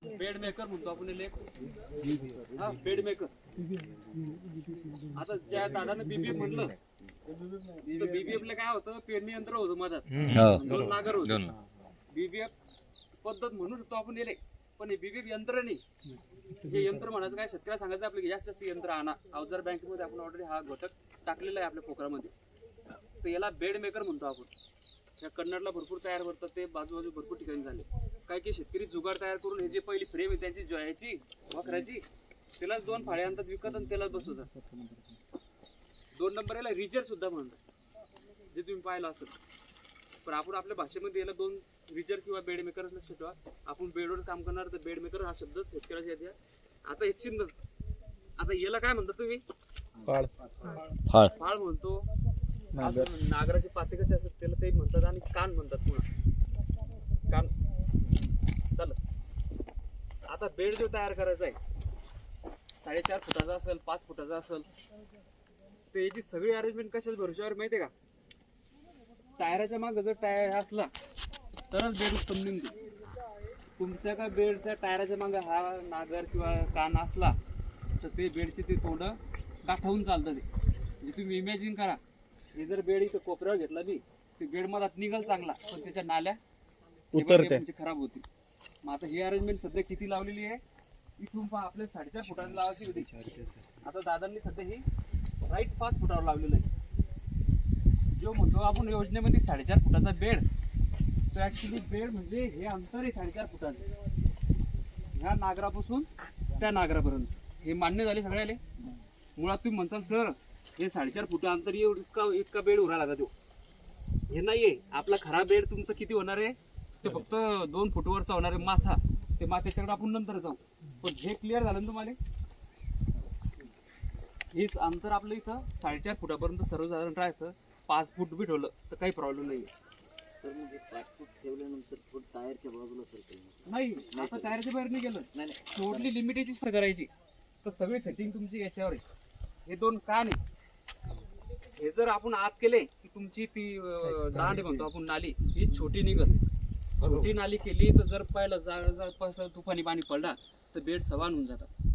Bed maker म्हणतो आपण याला एक. हा बेड मेकर. आता ज्या दादाने बीबीएफ म्हणलं तर बीबीएफ ला काय होतं, पेरणी यंत्र होतं मधात, दोन नागर होते. बीबीएफ पद्धत म्हणू शकतो आपण याला, पण हे बीबीएफ यंत्र नाही. हे यंत्र म्हणायचं काय, शेतकऱ्याला सांगायचं आपलं जास्त जास्त यंत्र आणा. अवजार बँकेमध्ये आपण ऑलरेडी हा घटक टाकलेला आहे आपल्या पोखरामध्ये. तर याला बेड मेकर म्हणतो आपण. या कन्नडला भरपूर तयार करतात ते, बाजूबाजू भरपूर ठिकाणी झाले. काय की शेतकरी जुगाड तयार करून हे जे पहिली फ्रेम आहे त्यांची जोयाची वखराची, त्याला 2 फाळे आणतात विकत आणि त्याला बसवतात. 2 नंबर याला रिजर सुद्धा म्हणतात, जे तुम्ही पाहिलं असेल. पण आपण आपल्या भाषेमध्ये याला 2 रिजर किंवा बेड मेकर लक्षात ठेवा. आपण बेडवर काम करणार तर बेड मेकर हा शब्द शेतकऱ्याच्या येते. आता हे चिन्ह, आता याला काय म्हणतात तुम्ही? फाळ. फाळ म्हणतो. नागराचे पाते कसे असतात त्याला ते म्हणतात, आणि कान म्हणतात पुन्हा कान. चला आता बेड जो तयार करायचा आहे 4.5 फुटाचा असेल, 5 फुटाचा असेल, तर याची सगळी अरेंजमेंट कशाच भरोश्यावर माहिती आहे का? टायराच्या मागे जर टायर असला तरच बेड उत्तम निघते. तुमच्या का बेडच्या टायराच्या मागे हा नागर किंवा कान असला तर ते बेडचे ते तोंड गाठवून चालतं. ते म्हणजे तुम्ही इमॅजिन करा, हे जर बेड इथं कोपऱ्यावर घेतला बी ते बेड मधात निघल चांगला, पण त्याच्या नाल्या उतरते म्हणजे खराब होती. मग आता ही अरेंजमेंट सध्या किती लावलेली आहे? इथून पहा आपल्या 4.5 फुटांनी लावायची होती. आता दादांनी सध्या ही राईट 5 फुटावर लावलेलं आहे. जो म्हणतो आपण योजनेमध्ये 4.5 फुटाचा बेड, तो ऍक्च्युली बेड म्हणजे हे अंतर आहे 4.5 फुटाचं, ह्या नागरापासून त्या नागरापर्यंत. हे मान्य झाले सगळ्याले. मुळात तुम्ही म्हणसाल सर हे 4.5 फुट अंतर इतका बेड उरा लागत हो. हे नाहीये. आपला खरा बेड तुमचं किती होणार आहे ते फक्त 2 फुटवरचा होणार आहे माथा. ते माथ्याच्याकडे आपण नंतर जाऊ. पण हे क्लिअर झालं ना तुम्हाला? हे अंतर आपलं इथं 4.5 फुटापर्यंत सर्वसाधारण राहतं. 5 फूट बी ठेवलं तर काही प्रॉब्लेम नाही. सर म्हणजे 5 फूट ठेवल्यानंतर फूट टायरच्या बाजूला सरकेल नाही. आता टायरच्या बाहेर नाही गेलं. नाही सोडली लिमिटेची करायची तर सगळी सेटिंग तुमची याच्यावर आहे. हे 2 कान आहे. हे जर आपण आत केले की तुमची ती दांड म्हणतो आपण नाली, ही छोटी निघत. छोटी नाली केली तर जर पहिलं तुफानी पाणी पडला तर बेड सवान होऊन जातात.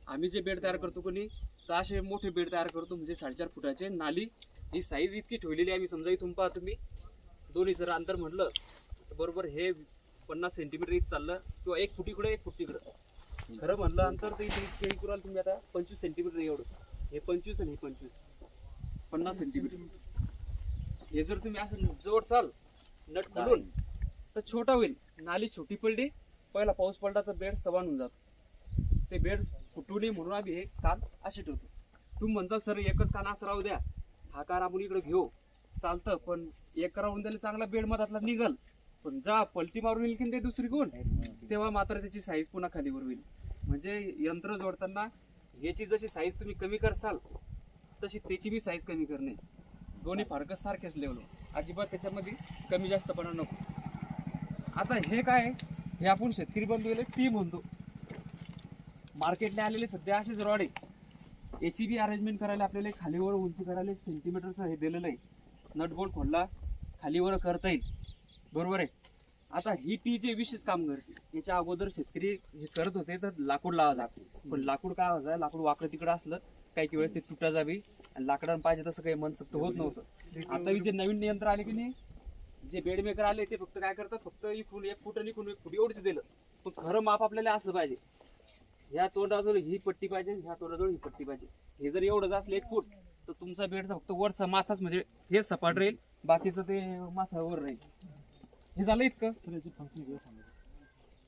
आम्ही जे बेड तयार करतो कोणी तर असे मोठे बेड तयार करतो, म्हणजे 4.5 फुटाचे. नाली ही साईज इतकी ठेवलेली आहे. आम्ही समजा इथून पहा तुम्ही दोन्ही जर अंतर म्हटलं तर बरोबर हे 50 सेंटीमीटर इथं चाललं, किंवा 1 फूट इकडं 1 फूट तिकडं. खरं म्हणलं अंतर तर इथे कराल तुम्ही आता 25 सेंटीमीटर एवढं. हे 25 आणि हे 25, 50 सेंटीमीटर. हे जर तुम्ही असं जवळ चाल नट खोलून तर छोटा होईल. नाली छोटी पडली, पहिला पाऊस पडला तर बेड सवान होऊन जातो. ते बेड फुटू नये म्हणून आम्ही हे कान असे ठेवतो. तुम्ही म्हणसाल सर एकच कान असं राहू द्या, हा कान आपण इकडे घेऊ, चालतं. पण एक राहून द्यायला चांगला बेड मधातला निघल, पण जा पलटी मारून येईल की ते दुसरी कोण, तेव्हा मात्र त्याची साईज पुन्हा खालीवर होईल. म्हणजे यंत्र जोडताना याची जशी साईज तुम्ही कमी करसाल तशी त्याची बी साईज कमी करणे. दोन्ही फारकच सारखेच लेवल, अजिबात त्याच्यामध्ये कमी जास्तपणा नको. आता हे काय, हे आपण शेतकरी बंधूला टी म्हणतो. मार्केटला आलेले सध्या असेच रॉड आहे. याची बी अरेंजमेंट करायला आपल्याला खालीवर उंची करायला सेंटीमीटरचं हे दिलेलं आहे. नट बोल्ट खोलला खालीवर करता येईल, बरोबर आहे. आता ही टी जे विशेष काम करते. याच्या अगोदर शेतकरी हे करत होते तर लाकूड लावायचं, पण लाकूड काय व्हायचं, लाकूड वाकडं तिकडं असलं काही वेळेस ते तुटा जावी आणि लाकडानं पाहिजे तसं काही मनसक्त होत नव्हतं. आता जे नवीन यंत्र आले की नाही, जे बेड मेकर आले ते फक्त काय करतात, फक्त इकडून 1 फूट आणि इकडून 1 फूट एवढंच दिलं. पण खरं माप आपल्याला असं पाहिजे, ह्या तोंडाजवळ ही पट्टी पाहिजे, ह्या तोंडाजवळ ही पट्टी पाहिजे. हे जर एवढंच असलं 1 फूट तर तुमचा बेडचा फक्त वरचा माथाच म्हणजे हे सपाट राहील, बाकीचं ते माथावर राहील. हे झालं इतकं.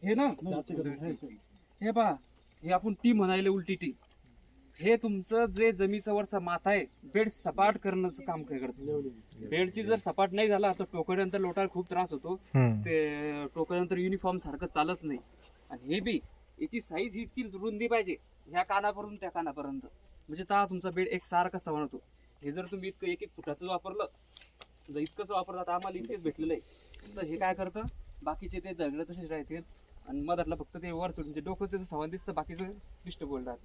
हे ना हे पहा, हे आपण टी म्हणायला उलटी टी. हे तुमचं जे जमीचा वरचा माथा आहे बेड सपाट करण्याचं काम काय करतं. बेडची जर सपाट नाही झाला तर टोकल्यानंतर लोटायला खूप त्रास होतो. ते टोकल्यानंतर युनिफॉर्म सारखं चालत नाही. आणि हे बी याची साईज इतकी रुंदी पाहिजे, ह्या कानापर्यंत त्या कानापर्यंत, म्हणजे ता तुमचा बेड एक सारखा समान होतो. हे जर तुम्ही इतकं 1-1 फुटाचं वापरलं, जर इतकंच वापरतात, आम्हाला इतकेच भेटलेलं आहे, तर हे काय करतं, बाकीचे ते दगड तसेच राहतील आणि मधातलं फक्त ते वर म्हणजे डोकं त्याचं समान दिसतं, बाकीचं डिस्टर्ब होईल राहतं.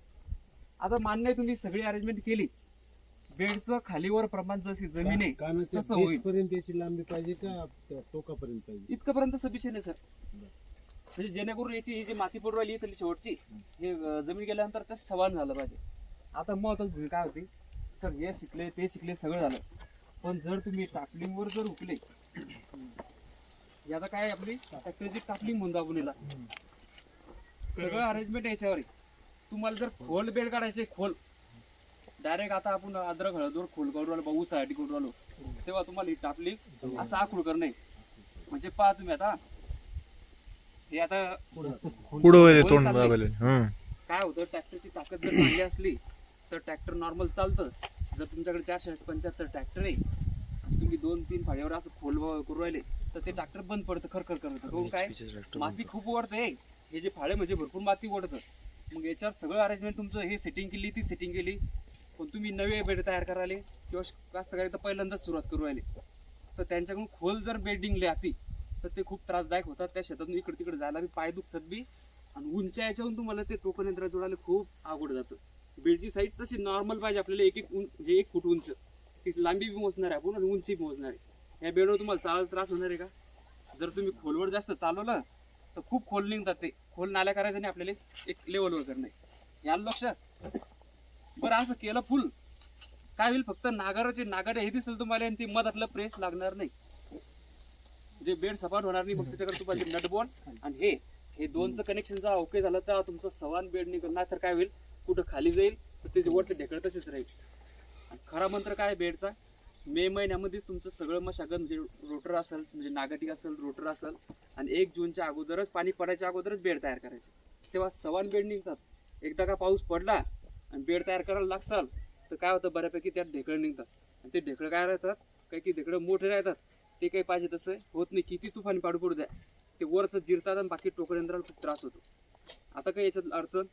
आता मान्य आहे, तुम्ही सगळी अरेंजमेंट केली, बेडचं खालीवर प्रमाण जशी जमीन आहे तसं होईल. याची लांबी पाहिजे का टोकापर्यंत पाहिजे? इतकंपर्यंत सफिशियंट आहे सर. म्हणजे जेणेकरून याची ही जी माती पडू राहिली इथली शेवटची हे जमीन गेल्यानंतर ते सवान झालं पाहिजे. आता महत्वाची भूमिका काय होती, सर हे शिकले ते शिकले सगळं झालं, पण जर तुम्ही टापलिंगवर जर उकले, आता काय आपली ट्रॅक्टरची टापलिंग म्हणतो आपण याला, सगळं अरेंजमेंट याच्यावर आहे. तुम्हाला जर खोल बेड काढायचे, खोल डायरेक्ट आता आपण अद्रक हळदवर खोल करू राहिलो, ऊसासाठी करू राहिलो, तेव्हा तुम्हाला ही टापलिंग असं आखूड करणं आहे. म्हणजे पहा तुम्ही आता हे आता पुढे तोंड दाबले. काय होतं, ट्रॅक्टरची ताकद जर चांगली असली तर ट्रॅक्टर नॉर्मल चालतं. जर तुमच्याकडे 475 ट्रॅक्टर आहे आणि तुम्ही 2-3 फाळीवर असं खोल करू राहिले तर ते ट्रॅक्टर बंद पडतं, खरखर करतं. काहून काय, माती खूप ओढते, हे जे फाळे म्हणजे भरपूर माती ओढतं. मग याच्यावर सगळं अरेंजमेंट तुमचं हे सेटिंग केली ती सेटिंग केली, पण तुम्ही नवे बेड तयार करायला किंवा कास्तकारी तर पहिल्यांदाच सुरुवात करू राहिले तर त्यांच्याकडून खोल जर बेडिंग आती तर ते खूप त्रासदायक होतात. त्या शेतातून इकडे तिकडे जायला बी पाय दुखतात बी, आणि उंच्या याच्यावरून तुम्हाला ते टोकन यंत्र जोडायला खूप अवघड जातं. बेडची साईड तशी नॉर्मल पाहिजे आपल्याला, म्हणजे 1 फूट उंच, ती लांबी बी मोजणार आहे आपण आणि उंची बी मोजणार आहे. या बेडवर तुम्हाला चालायला त्रास होणार आहे का? जर तुम्ही खोलवर जास्त चालवलं तर खूप खोल निघतात, ते खोल नाल्या करायचं नाही आपल्याला, एक लेवलवर करणं आहे. याला लक्षात. बरं असं केलं फुल काय होईल, फक्त नागाडे हे दिसेल तुम्हाला आणि ती मधातलं प्रेस लागणार नाही, जे बेड सपाट होणार नाही. मग त्याच्याकडे तुम्हाला नटबॉल आणि हे दोनचं कनेक्शन जर ओके झालं तर तुमचं सवान बेड निघणार, तर काय होईल, कुठं खाली जाईल तर त्याचे वरचं ढेकळ तसेच राहील. आणि खरा मंत्र काय बेडचा, मे महिन्यामध्येच तुमचं सगळं मशागत म्हणजे रोटर असेल, म्हणजे नागाटी असेल, रोटर असेल, आणि 1 जूनच्या अगोदरच, पाणी पडायच्या अगोदरच बेड तयार करायचे, तेव्हा सवान बेड निघतात. एकदा का पाऊस पडला आणि बेड तयार करायला लागसाल तर काय होतं, बऱ्यापैकी त्यात ढेकळ निघतात. आणि ते ढेकळ काय राहतात, काही ढेकळं मोठे राहतात, ते काही पाहिजे तसं होत नाही. किती तुफानी पाडू पडू द्या, ते वरच जिरतात आणि बाकी टोकन यंत्राला खूप त्रास होतो. आता काही याच्यात अडचण